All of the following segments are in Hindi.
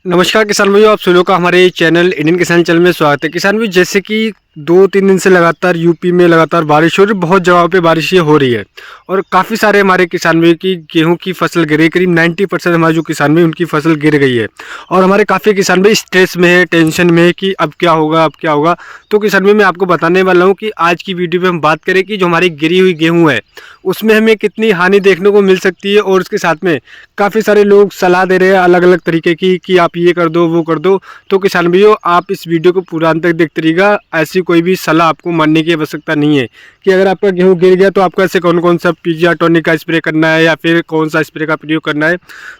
नमस्कार किसान भाइयों, आप सभी का हमारे चैनल इंडियन किसान चैनल में स्वागत है। किसान भाई, जैसे कि 2-3 दिन से लगातार यूपी में लगातार बारिश हो रही है, बहुत जगहों पे बारिश ये हो रही है और काफ़ी सारे हमारे किसान भाई की गेहूं की फसल गिर गई। करीब 90% हमारे जो किसान भाई उनकी फसल गिर गई है और हमारे काफ़ी किसान भाई स्ट्रेस में है, टेंशन में है कि अब क्या होगा, अब क्या होगा। तो किसान भाई मैं आपको बताने वाला हूँ कि आज की वीडियो में हम बात करें कि जो हमारी गिरी हुई गेहूँ है उसमें हमें कितनी हानि देखने को मिल सकती है और उसके साथ में काफ़ी सारे लोग सलाह दे रहे हैं अलग अलग तरीके की कि आप ये कर दो, वो कर दो। तो किसान भाइयों, आप इस वीडियो को पूरा अंत तक देखते रहिएगा। ऐसी कोई भी सलाह आपको मानने की आवश्यकता नहीं है कि अगर आपका गेहूं गिर गया तो आपको ऐसे कौन कौन सा पीजीआर टॉनिक का स्प्रे करना है या फिर कौन सा स्प्रे का प्रयोग करना है।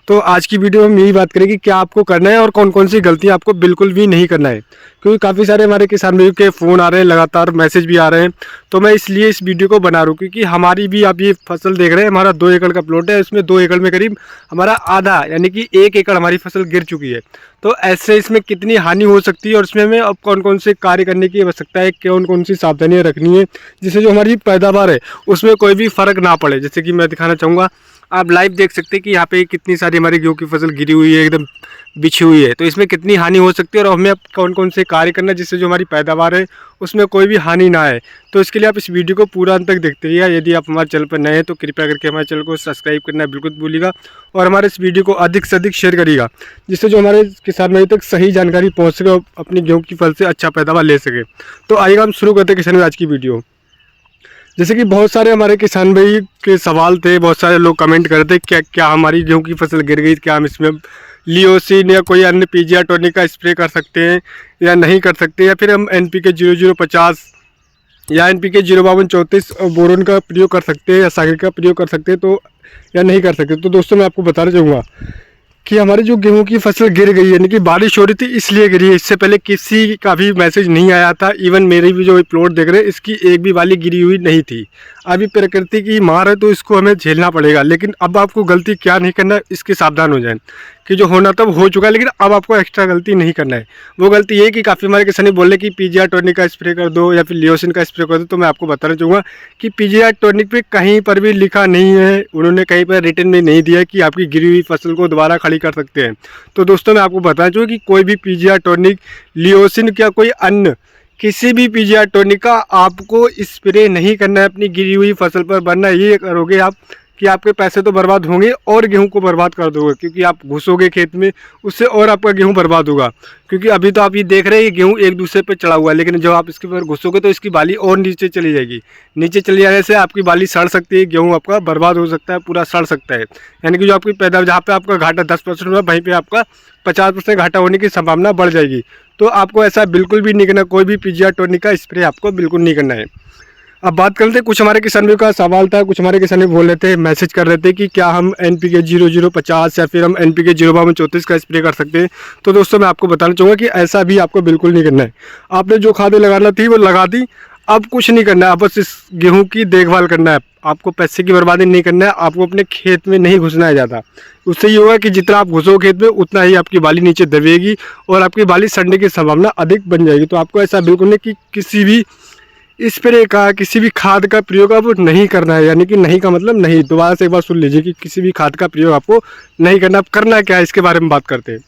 तो आज की वीडियो में हम यही बात करेंगे क्या आपको करना है और कौन कौन सी गलतियाँ आपको बिल्कुल भी नहीं करना है, क्योंकि काफ़ी सारे हमारे किसान भाइयों के फ़ोन आ रहे हैं, लगातार मैसेज भी आ रहे हैं। तो मैं इसलिए इस वीडियो को बना रहा हूँ क्योंकि हमारी भी आप ये फसल देख रहे हैं, हमारा 2 एकड़ का प्लॉट है। उसमें 2 एकड़ में करीब हमारा आधा यानी कि 1 एकड़ हमारी फसल गिर चुकी है। तो ऐसे इसमें कितनी हानि हो सकती है और इसमें हमें अब कौन कौन से कार्य करने की आवश्यकता है, कौन कौन सी सावधानियाँ रखनी है जिससे जो हमारी पैदावार है उसमें कोई भी फ़र्क ना पड़े। जैसे कि मैं दिखाना चाहूँगा, आप लाइव देख सकते हैं कि यहाँ पे कितनी सारी हमारी गेहूँ की फसल गिरी हुई है, एकदम बिछी हुई है। तो इसमें कितनी हानि हो सकती है और हमें अब कौन कौन से कार्य करना है जिससे जो हमारी पैदावार है उसमें कोई भी हानि ना आए। तो इसके लिए आप इस वीडियो को पूरा अंत तक देखते रहिए। यदि आप हमारे चैनल पर नए हैं तो कृपया करके हमारे चैनल को सब्सक्राइब करना बिल्कुल भूलिएगा और हमारे इस वीडियो को अधिक से अधिक शेयर करिएगा जिससे जो हमारे किसान भाई तक सही जानकारी पहुँच सके और अपनी गेहूँ की फसल से अच्छा पैदावार ले सके। तो आइएगा हम शुरू करते हैं किसान भाई आज की वीडियो। जैसे कि बहुत सारे हमारे किसान भाई के सवाल थे, बहुत सारे लोग कमेंट कर रहे थे क्या क्या हमारी गेहूं की फसल गिर गई, क्या हम इसमें लियोसिन या कोई अन्य पीजीआर टॉनिक का स्प्रे कर सकते हैं या नहीं कर सकते, या फिर हम NPK 0050 या NPK 05234 बोरोन का प्रयोग कर सकते हैं या सागर का प्रयोग कर सकते हैं तो या नहीं कर सकते। तो दोस्तों मैं आपको बताना चाहूँगा कि हमारी जो गेहूं की फसल गिर गई है, यानी कि बारिश हो रही थी इसलिए गिरी है। इससे पहले किसी का भी मैसेज नहीं आया था। इवन मेरे भी जो प्लॉट देख रहे हैं इसकी एक भी वाली गिरी हुई नहीं थी। अभी प्रकृति की मार है तो इसको हमें झेलना पड़ेगा, लेकिन अब आपको गलती क्या नहीं करना है इसके सावधान हो जाएं कि जो होना तब हो चुका है, लेकिन अब आपको एक्स्ट्रा गलती नहीं करना है। वो गलती ये कि काफ़ी हमारे किसान बोल रहे कि पीजीआर टॉनिक का स्प्रे कर दो या फिर लियोसिन का स्प्रे कर दो। तो मैं आपको बताना चाहूँगा कि पीजीआर टॉनिक पे कहीं पर भी लिखा नहीं है, उन्होंने कहीं पर रिटर्न में नहीं दिया कि आपकी गिरी हुई फसल को दोबारा खड़ी कर सकते हैं। तो दोस्तों मैं आपको बताना चाहूँगा कि कोई भी पीजीआर टॉनिक, लियोसिन या कोई अन्य किसी भी पीजीआर टॉनिक का आपको स्प्रे नहीं करना है अपनी गिरी हुई फसल पर, वरना ये करोगे आप कि आपके पैसे तो बर्बाद होंगे और गेहूं को बर्बाद कर दोगे, क्योंकि आप घुसोगे खेत में उससे और आपका गेहूं बर्बाद होगा। क्योंकि अभी तो आप ये देख रहे हैं ये गेहूं एक दूसरे पे चढ़ा हुआ है, लेकिन जब आप इसके ऊपर घुसोगे तो इसकी बाली और नीचे चली जाएगी। नीचे चले जाने से आपकी बाली सड़ सकती है, गेहूँ आपका बर्बाद हो सकता है, पूरा सड़ सकता है। यानी कि जो आपकी पैदावार, जहाँ पे आपका घाटा 10% हुआ वहीं पर आपका 50% घाटा होने की संभावना बढ़ जाएगी। तो आपको ऐसा बिल्कुल भी नहीं करना, कोई भी पीजीआर टॉनिक का स्प्रे आपको बिल्कुल नहीं करना है। अब बात करते हैं, कुछ हमारे किसान भाई का सवाल था, कुछ हमारे किसान भाई बोल रहे थे, मैसेज कर रहे थे कि क्या हम NPK 0050 या फिर हम NPK 05234 का स्प्रे कर सकते हैं। तो दोस्तों मैं आपको बताना चाहूँगा कि ऐसा भी आपको बिल्कुल नहीं करना है। आपने जो खादें लगाना थी वो लगा दी, अब कुछ नहीं करना है। अब बस इस गेहूँ की देखभाल करना है, आपको पैसे की बर्बादी नहीं करना है, आपको अपने खेत में नहीं घुसना है ज़्यादा। उससे ये होगा कि जितना आप घुसो खेत में उतना ही आपकी बाली नीचे दबेगी और आपकी बाली सड़ने की संभावना अधिक बन जाएगी। तो आपको ऐसा बिल्कुल नहीं कि किसी भी स्प्रे का, किसी भी खाद का प्रयोग आपको नहीं करना है। यानी कि नहीं का मतलब नहीं, दोबारा से एक बार सुन लीजिए कि किसी भी खाद का प्रयोग आपको नहीं करना। अब करना क्या है इसके बारे में बात करते हैं।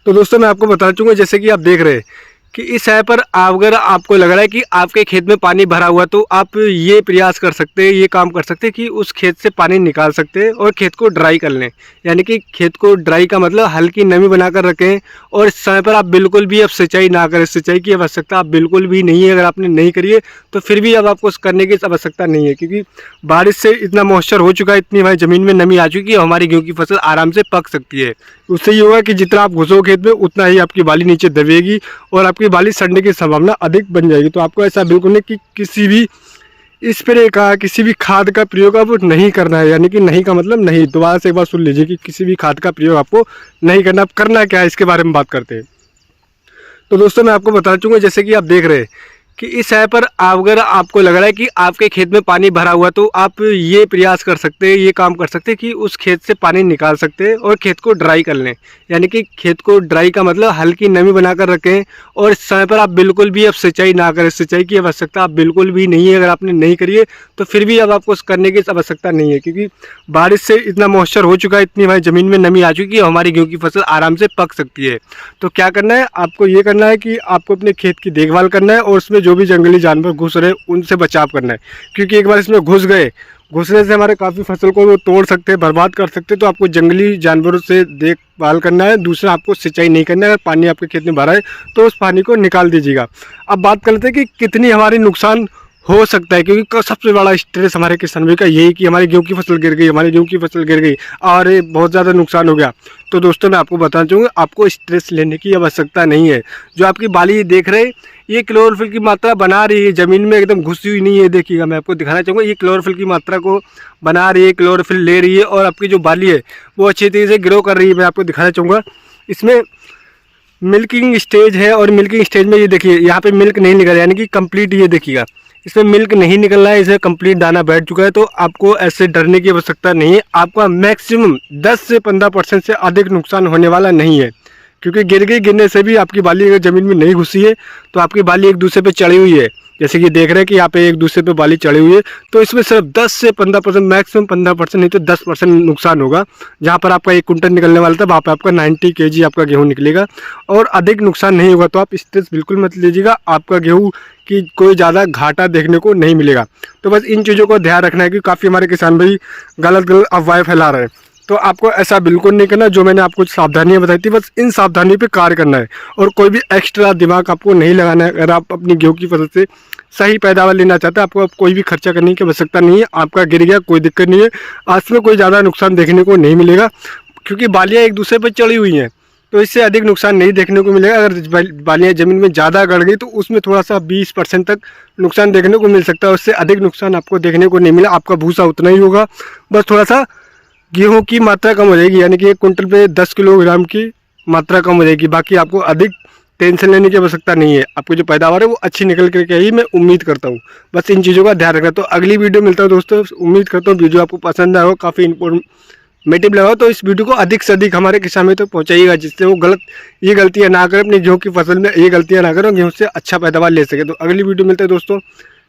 तो दोस्तों मैं आपको बताना चाहूँगा, जैसे कि आप देख रहे हैं कि इस ऐप पर अगर आपको लग रहा है कि आपके खेत में पानी भरा हुआ, तो आप ये प्रयास कर सकते हैं, ये काम कर सकते हैं कि उस खेत से पानी निकाल सकते हैं और खेत को ड्राई कर लें। यानी कि खेत को ड्राई का मतलब हल्की नमी बनाकर रखें और इस समय पर आप बिल्कुल भी अब सिंचाई ना करें। सिंचाई की आवश्यकता आप बिल्कुल भी नहीं है। अगर आपने नहीं करी है तो फिर भी अब आपको करने की आवश्यकता नहीं है, क्योंकि बारिश से इतना मॉइस्चर हो चुका है, इतनी हमारी ज़मीन में नमी आ चुकी है, हमारी गेहूँ की फसल आराम से पक सकती है। उससे ये होगा कि जितना आप घुसो खेत में उतना ही आपकी बाली नीचे दबेगी और आपकी बाली सड़ने की संभावना अधिक बन जाएगी। तो आपको ऐसा बिल्कुल नहीं कि किसी भी स्प्रे का, किसी भी खाद का प्रयोग आपको नहीं करना है। यानी कि नहीं का मतलब नहीं, दोबारा से एक बार सुन लीजिए कि किसी भी खाद का प्रयोग आपको नहीं करना। अब करना क्या है इसके बारे में बात करते हैं। तो दोस्तों मैं आपको बताना चाहूँगा, जैसे कि आप देख रहे हैं कि इस समय पर अगर आपको लग रहा है कि आपके खेत में पानी भरा हुआ, तो आप ये प्रयास कर सकते हैं, ये काम कर सकते हैं कि उस खेत से पानी निकाल सकते हैं और खेत को ड्राई कर लें। यानी कि खेत को ड्राई का मतलब हल्की नमी बनाकर रखें। और इस समय पर आप बिल्कुल भी अब सिंचाई ना करें, सिंचाई की आवश्यकता आप बिल्कुल भी नहीं है। अगर आपने नहीं करी है तो फिर भी अब आपको करने की आवश्यकता नहीं है, क्योंकि बारिश से इतना मॉइस्चर हो चुका है, इतनी हमारी ज़मीन में नमी आ चुकी है, हमारी गेहूँ की फसल आराम से पक सकती है। तो क्या करना है, आपको ये करना है कि आपको अपने खेत की देखभाल करना है और उसमें जो भी जंगली जानवर घुस रहे हैं उनसे बचाव करना है। क्योंकि एक बार इसमें घुस गए, घुसने से हमारे काफ़ी फसल को वो तोड़ सकते हैं, बर्बाद कर सकते हैं। तो आपको जंगली जानवरों से देखभाल करना है। दूसरा, आपको सिंचाई नहीं करना है। अगर पानी आपके खेत में भरा है तो उस पानी को निकाल दीजिएगा। अब बात करते हैं कि कितनी हमारी नुकसान हो सकता है, क्योंकि सबसे बड़ा स्ट्रेस हमारे किसान भाई का यही कि हमारी गेहूँ की फसल गिर गई, हमारी गेहूँ की फसल गिर गई और ये बहुत ज़्यादा नुकसान हो गया। तो दोस्तों, मैं आपको बताना चाहूँगा, आपको स्ट्रेस लेने की आवश्यकता नहीं है। जो आपकी बाली देख रहे, ये क्लोरोफिल की मात्रा बना रही है, ज़मीन में एकदम घुसी हुई नहीं है। देखिएगा, मैं आपको दिखाना चाहूँगा, ये क्लोरोफिल की मात्रा को बना रही है, क्लोरोफिल ले रही है और आपकी जो बाली है वो अच्छी तरीके से ग्रो कर रही है। मैं आपको दिखाना चाहूँगा, इसमें मिल्किंग स्टेज है और मिल्किंग स्टेज में ये देखिए, यहाँ पे मिल्क नहीं निकल रहा, यानी कि कंप्लीट, ये देखिएगा इसमें मिल्क नहीं निकल रहा है, इसमें कंप्लीट दाना बैठ चुका है। तो आपको ऐसे डरने की आवश्यकता नहीं है। आपका मैक्सिमम 10 से 15% से अधिक नुकसान होने वाला नहीं है, क्योंकि गिरने से भी आपकी बाली अगर ज़मीन में नहीं घुसी है तो आपकी बाली एक दूसरे पे चढ़ी हुई है। जैसे कि देख रहे हैं कि यहाँ पे एक दूसरे पे बाली चढ़ी हुई है, तो इसमें सिर्फ 10 से 15%, मैक्सिमम 15% नहीं तो 10% नुकसान होगा। जहाँ पर आपका 1 कुंटल निकलने वाला था, वहाँ पे आपका 90 kg आपका गेहूँ निकलेगा और अधिक नुकसान नहीं होगा। तो आप स्ट्रेस बिल्कुल मत लीजिएगा, आपका गेहूँ की कोई ज़्यादा घाटा देखने को नहीं मिलेगा। तो बस इन चीज़ों को ध्यान रखना है कि काफ़ी हमारे किसान भाई गलत अफवाहें फैला रहे हैं। तो आपको ऐसा बिल्कुल नहीं करना। जो मैंने आपको सावधानियां बताई थी, बस इन सावधानियों पे कार्य करना है और कोई भी एक्स्ट्रा दिमाग आपको नहीं लगाना है। अगर आप अपनी गेहूं की फसल से सही पैदावार लेना चाहते हैं, आपको कोई भी खर्चा करने की आवश्यकता नहीं है। आपका गिर गया, कोई दिक्कत नहीं है, आज में कोई ज़्यादा नुकसान देखने को नहीं मिलेगा, क्योंकि बालियाँ एक दूसरे पर चढ़ी हुई हैं। तो इससे अधिक नुकसान नहीं देखने को मिलेगा। अगर बालियाँ ज़मीन में ज़्यादा गड़ गई तो उसमें थोड़ा सा 20% तक नुकसान देखने को मिल सकता है, उससे अधिक नुकसान आपको देखने को नहीं मिला। आपका भूसा उतना ही होगा, बस थोड़ा सा गेहूं की मात्रा कम हो जाएगी, यानी कि 1 कुंटल पे 10 किलोग्राम की मात्रा कम हो जाएगी। बाकी आपको अधिक टेंशन लेने की आवश्यकता नहीं है। आपको जो पैदावार है वो अच्छी निकल करके ही मैं उम्मीद करता हूँ। बस इन चीज़ों का ध्यान रखना। तो अगली वीडियो मिलता है दोस्तों। उम्मीद करता हूँ वीडियो आपको पसंद आया हो, काफ़ी इन्फॉर्मेटिव लगा। तो इस वीडियो को अधिक से अधिक हमारे किसानों तक पहुँचाइएगा, जिससे वो ये गलतियाँ ना करें, अपनी गेहूँ की फसल में ये गलतियाँ ना करें, गेहूँ से अच्छा पैदावार ले सके। तो अगली वीडियो मिलता है दोस्तों,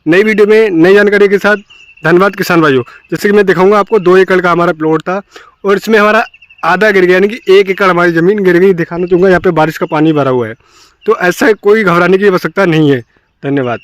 नई वीडियो में नई जानकारी के साथ। धन्यवाद किसान भाइयों। जैसे कि मैं दिखाऊंगा आपको, 2 एकड़ का हमारा प्लॉट था और इसमें हमारा आधा गिर गया, यानी कि 1 एकड़ हमारी ज़मीन गिर गई। दिखाना चाहूँगा, यहाँ पे बारिश का पानी भरा हुआ है। तो ऐसा कोई घबराने की आवश्यकता नहीं है। धन्यवाद।